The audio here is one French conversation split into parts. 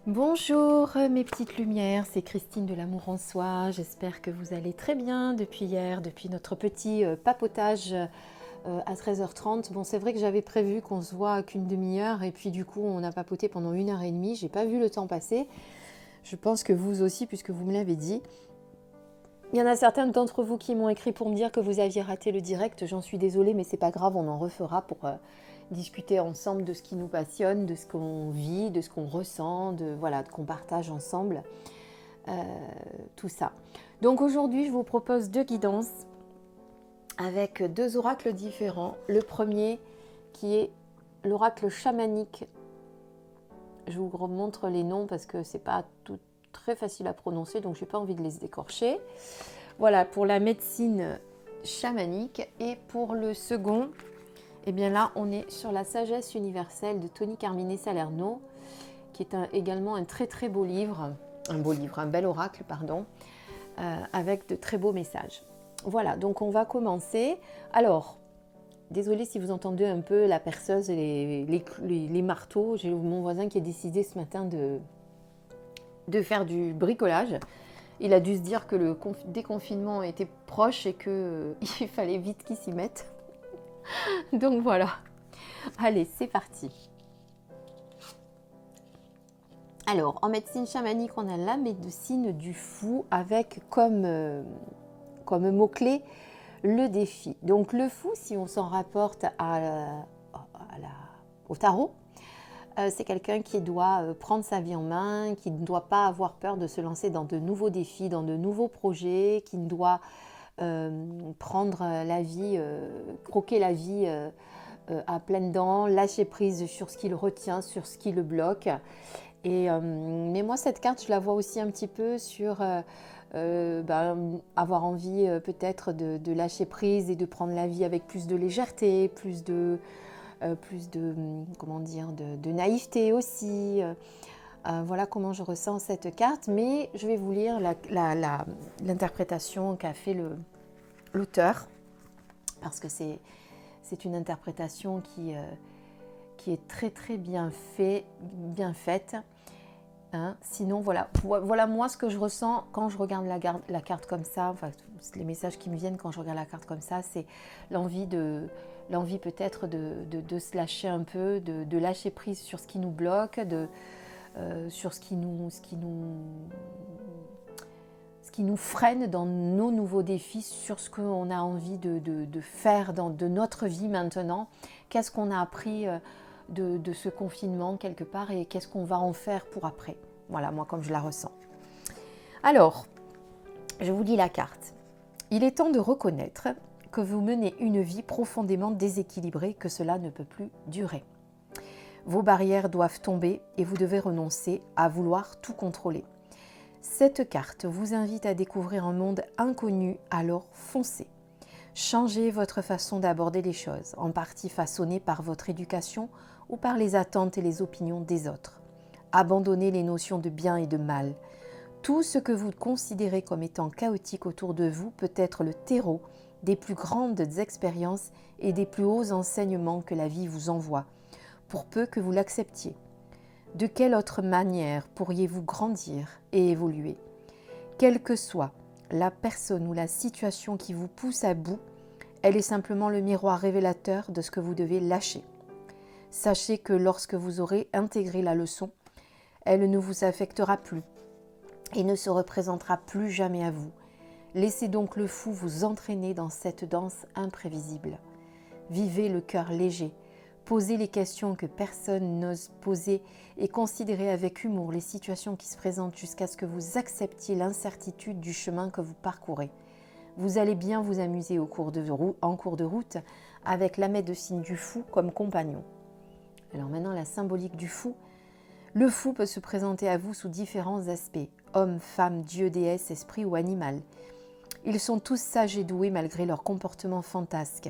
Bonjour mes petites lumières, c'est Christine de l'Amour en Soi. J'espère que vous allez très bien depuis hier, depuis notre petit papotage à 13h30. Bon, c'est vrai que j'avais prévu qu'on se voit qu'une demi-heure et puis du coup on a papoté pendant 1h30. J'ai pas vu le temps passer. Je pense que vous aussi puisque vous me l'avez dit. Il y en a certains d'entre vous qui m'ont écrit pour me dire que vous aviez raté le direct. J'en suis désolée, mais c'est pas grave, on en refera pour discuter ensemble de ce qui nous passionne, de ce qu'on vit, de ce qu'on ressent, voilà, qu'on partage ensemble, euh, tout ça. Donc aujourd'hui, je vous propose 2 guidances avec 2 oracles différents. Le premier qui est l'oracle chamanique. Je vous montre les noms parce que c'est pas tout très facile à prononcer, donc j'ai pas envie de les écorcher. Voilà, pour la médecine chamanique. Et pour le second, et bien là, on est sur la sagesse universelle de Tony Carmine Salerno, qui est également un très très beau livre, un bel oracle, pardon, avec de très beaux messages. Voilà, donc on va commencer. Alors, désolée si vous entendez un peu la perceuse et les marteaux. J'ai mon voisin qui a décidé ce matin de faire du bricolage. Il a dû se dire que le déconfinement était proche et qu'il fallait vite qu'il s'y mette. Donc voilà. Allez, c'est parti. Alors, en médecine chamanique, on a la médecine du fou avec comme mot-clé le défi. Donc le fou, si on s'en rapporte au tarot, c'est quelqu'un qui doit prendre sa vie en main, qui ne doit pas avoir peur de se lancer dans de nouveaux défis, dans de nouveaux projets, qui ne doit prendre la vie, croquer la vie à pleines dents, lâcher prise sur ce qui le retient, sur ce qui le bloque. Mais moi, cette carte, je la vois aussi un petit peu sur avoir envie peut-être de lâcher prise et de prendre la vie avec plus de légèreté, plus de comment dire, de naïveté aussi. Voilà comment je ressens cette carte, mais je vais vous lire l'interprétation qu'a fait l'auteur, parce que c'est une interprétation qui est très très bien faite. Hein. Sinon, voilà moi ce que je ressens quand je regarde la carte comme ça. Enfin, les messages qui me viennent quand je regarde la carte comme ça, c'est l'envie peut-être de se lâcher un peu, de lâcher prise sur ce qui nous bloque, sur ce qui nous freine dans nos nouveaux défis, sur ce qu'on a envie de faire de notre vie maintenant. Qu'est-ce qu'on a appris de ce confinement quelque part et qu'est-ce qu'on va en faire pour après. Voilà, moi comme je la ressens. Alors, je vous lis la carte. Il est temps de reconnaître que vous menez une vie profondément déséquilibrée, que cela ne peut plus durer. Vos barrières doivent tomber et vous devez renoncer à vouloir tout contrôler. Cette carte vous invite à découvrir un monde inconnu, alors foncez. Changez votre façon d'aborder les choses, en partie façonnée par votre éducation ou par les attentes et les opinions des autres. Abandonnez les notions de bien et de mal. Tout ce que vous considérez comme étant chaotique autour de vous peut être le terreau des plus grandes expériences et des plus hauts enseignements que la vie vous envoie, pour peu que vous l'acceptiez. De quelle autre manière pourriez-vous grandir et évoluer ? Quelle que soit la personne ou la situation qui vous pousse à bout, elle est simplement le miroir révélateur de ce que vous devez lâcher. Sachez que lorsque vous aurez intégré la leçon, elle ne vous affectera plus et ne se représentera plus jamais à vous. Laissez donc le fou vous entraîner dans cette danse imprévisible. Vivez le cœur léger, posez les questions que personne n'ose poser et considérez avec humour les situations qui se présentent jusqu'à ce que vous acceptiez l'incertitude du chemin que vous parcourez. Vous allez bien vous amuser en cours de route avec la médecine du fou comme compagnon. Alors maintenant, la symbolique du fou. Le fou peut se présenter à vous sous différents aspects, homme, femme, dieu, déesse, esprit ou animal. Ils sont tous sages et doués malgré leur comportement fantasque.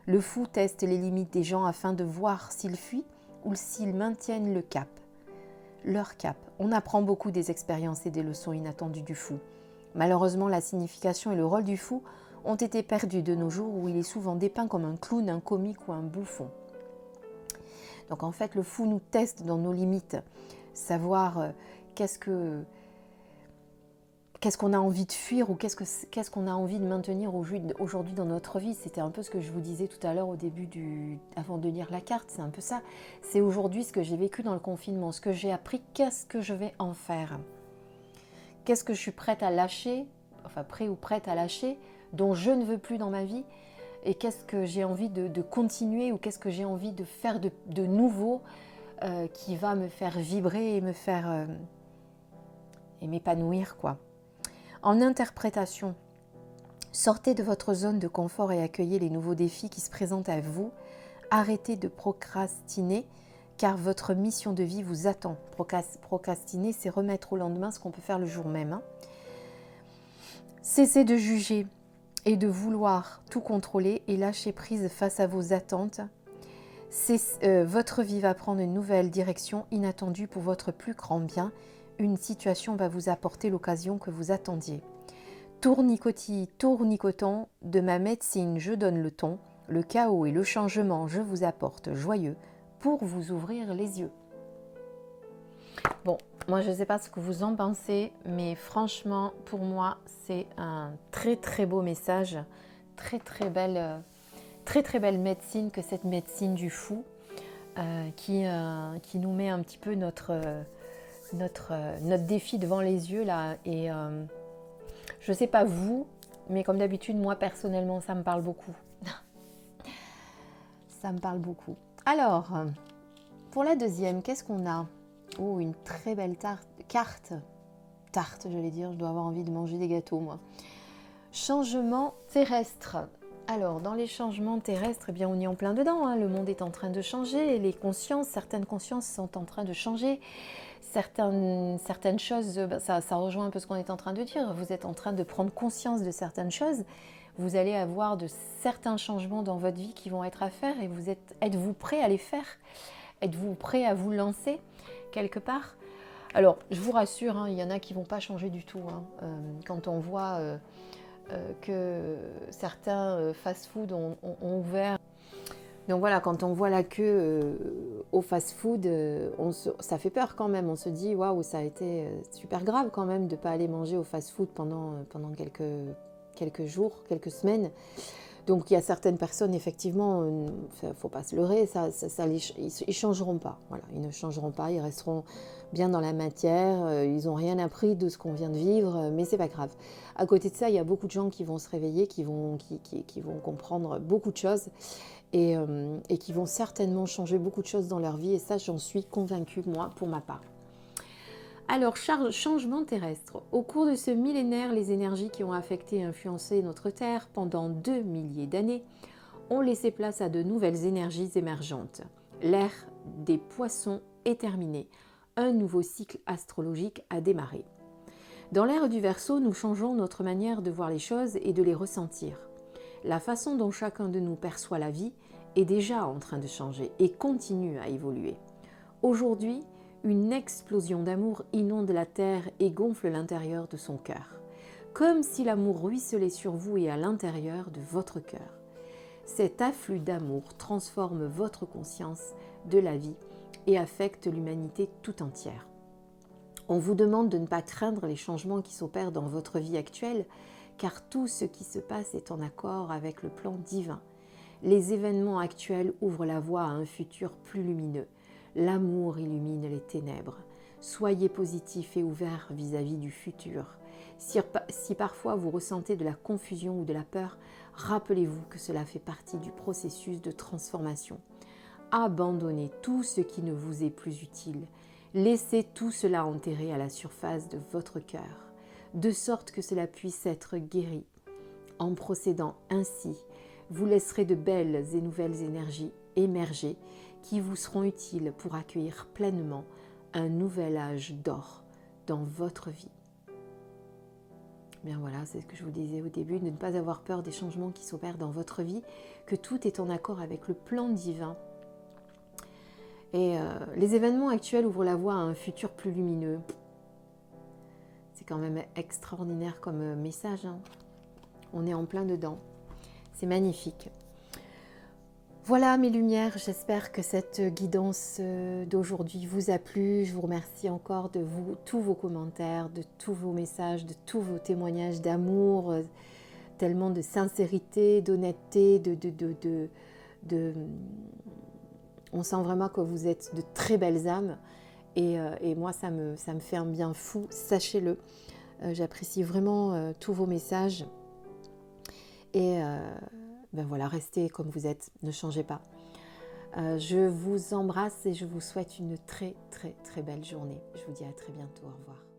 Le fou teste les limites des gens afin de voir s'ils fuient ou s'ils maintiennent le cap. Leur cap. On apprend beaucoup des expériences et des leçons inattendues du fou. Malheureusement, la signification et le rôle du fou ont été perdus de nos jours où il est souvent dépeint comme un clown, un comique ou un bouffon. Donc en fait, le fou nous teste dans nos limites, savoir qu'est-ce qu'on a envie de fuir ou qu'est-ce qu'on a envie de maintenir aujourd'hui dans notre vie. C'était un peu ce que je vous disais tout à l'heure au début avant de lire la carte, c'est un peu ça. C'est aujourd'hui ce que j'ai vécu dans le confinement, ce que j'ai appris, qu'est-ce que je vais en faire. Qu'est-ce que je suis prête à lâcher, enfin prêt ou prête à lâcher, dont je ne veux plus dans ma vie, et qu'est-ce que j'ai envie de continuer ou qu'est-ce que j'ai envie de faire de nouveau qui va me faire vibrer et et m'épanouir, quoi. En interprétation, sortez de votre zone de confort et accueillez les nouveaux défis qui se présentent à vous. Arrêtez de procrastiner car votre mission de vie vous attend. Procrastiner, c'est remettre au lendemain ce qu'on peut faire le jour même. Hein. Cessez de juger et de vouloir tout contrôler et lâcher prise face à vos attentes. Votre vie va prendre une nouvelle direction inattendue pour votre plus grand bien. Une situation va vous apporter l'occasion que vous attendiez. Tournicotis, tournicotant, de ma médecine je donne le ton, le chaos et le changement je vous apporte joyeux pour vous ouvrir les yeux. Bon, moi je ne sais pas ce que vous en pensez, mais franchement pour moi c'est un très très beau message, très belle médecine que cette médecine du fou qui nous met un petit peu notre défi devant les yeux là et je sais pas vous, mais comme d'habitude moi personnellement ça me parle beaucoup. Ça me parle beaucoup. Alors, pour la deuxième, qu'est-ce qu'on a? Oh, une très belle carte, j'allais dire, je dois avoir envie de manger des gâteaux moi. Changement terrestre. Alors, dans les changements terrestres, eh bien, on y est en plein dedans. Hein. Le monde est en train de changer, les consciences, certaines consciences sont en train de changer. Certaines choses, ça rejoint un peu ce qu'on est en train de dire. Vous êtes en train de prendre conscience de certaines choses. Vous allez avoir de certains changements dans votre vie qui vont être à faire et êtes-vous prêt à les faire? Êtes-vous prêt à vous lancer quelque part? Alors, je vous rassure, hein, il y en a qui ne vont pas changer du tout. Hein. Quand on voit que certains fast-food ont ouvert. Donc voilà, quand on voit la queue au fast-food, ça fait peur quand même. On se dit, waouh, ça a été super grave quand même de ne pas aller manger au fast-food pendant quelques jours, quelques semaines. Donc il y a certaines personnes, effectivement, il ne faut pas se leurrer, ils ne changeront pas. Voilà, ils ne changeront pas, ils resteront bien dans la matière, ils n'ont rien appris de ce qu'on vient de vivre, mais c'est pas grave. À côté de ça, il y a beaucoup de gens qui vont se réveiller, qui vont comprendre beaucoup de choses et qui vont certainement changer beaucoup de choses dans leur vie. Et ça, j'en suis convaincue, moi, pour ma part. Alors, changement terrestre. Au cours de ce millénaire, les énergies qui ont affecté et influencé notre Terre pendant 2 milliers d'années ont laissé place à de nouvelles énergies émergentes. L'ère des poissons est terminée. Un nouveau cycle astrologique a démarré. Dans l'ère du Verseau, nous changeons notre manière de voir les choses et de les ressentir. La façon dont chacun de nous perçoit la vie est déjà en train de changer et continue à évoluer. Aujourd'hui, une explosion d'amour inonde la terre et gonfle l'intérieur de son cœur, comme si l'amour ruisselait sur vous et à l'intérieur de votre cœur. Cet afflux d'amour transforme votre conscience de la vie et affecte l'humanité tout entière. On vous demande de ne pas craindre les changements qui s'opèrent dans votre vie actuelle, car tout ce qui se passe est en accord avec le plan divin. Les événements actuels ouvrent la voie à un futur plus lumineux. L'amour illumine les ténèbres. Soyez positif et ouvert vis-à-vis du futur. Si parfois vous ressentez de la confusion ou de la peur, rappelez-vous que cela fait partie du processus de transformation. Abandonnez tout ce qui ne vous est plus utile. Laissez tout cela enterrer à la surface de votre cœur, de sorte que cela puisse être guéri. En procédant ainsi, vous laisserez de belles et nouvelles énergies émerger qui vous seront utiles pour accueillir pleinement un nouvel âge d'or dans votre vie. Bien voilà, c'est ce que je vous disais au début, de ne pas avoir peur des changements qui s'opèrent dans votre vie, que tout est en accord avec le plan divin. Et les événements actuels ouvrent la voie à un futur plus lumineux. C'est quand même extraordinaire comme message. Hein. On est en plein dedans. C'est magnifique. Voilà mes lumières, j'espère que cette guidance d'aujourd'hui vous a plu. Je vous remercie encore de tous vos commentaires, de tous vos messages, de tous vos témoignages d'amour, tellement de sincérité, d'honnêteté, on sent vraiment que vous êtes de très belles âmes et moi ça me fait un bien fou, sachez-le. J'apprécie vraiment tous vos messages et ben voilà, restez comme vous êtes, ne changez pas. Je vous embrasse et je vous souhaite une très très très belle journée. Je vous dis à très bientôt, au revoir.